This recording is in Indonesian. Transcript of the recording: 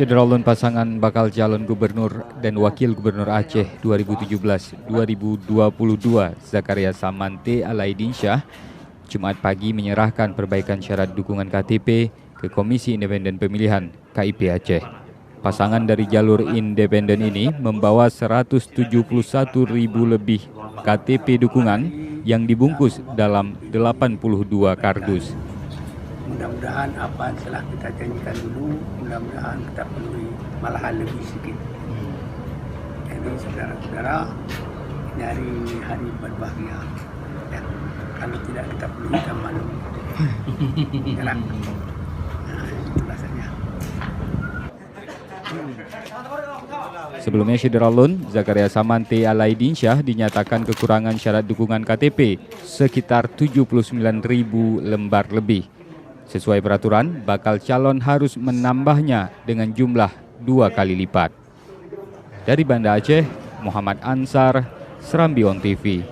Syederalun pasangan bakal calon gubernur dan wakil gubernur Aceh 2017-2022 Zakaria Samante Alaidinsyah Jumat pagi menyerahkan perbaikan syarat dukungan KTP ke Komisi Independen Pemilihan KIP Aceh. Pasangan dari jalur independen ini membawa 171.000 lebih KTP dukungan yang dibungkus dalam 82 kardus. Mudah-mudahan apa yang telah kita janjikan dulu, mudah-mudahan kita penuhi, malahan lebih sedikit. Jadi saudara-saudara, ini hari berbahagia. Ya, kalau tidak kita penuhi, kita malu. Nah, itulah saja. Sebelumnya Syederalun, Zakaria Samante Alaidinsyah dinyatakan kekurangan syarat dukungan KTP sekitar 79.000 lembar lebih. Sesuai peraturan, bakal calon harus menambahnya dengan jumlah 2 kali lipat. Dari Banda Aceh, Muhammad Ansar, Serambi On TV.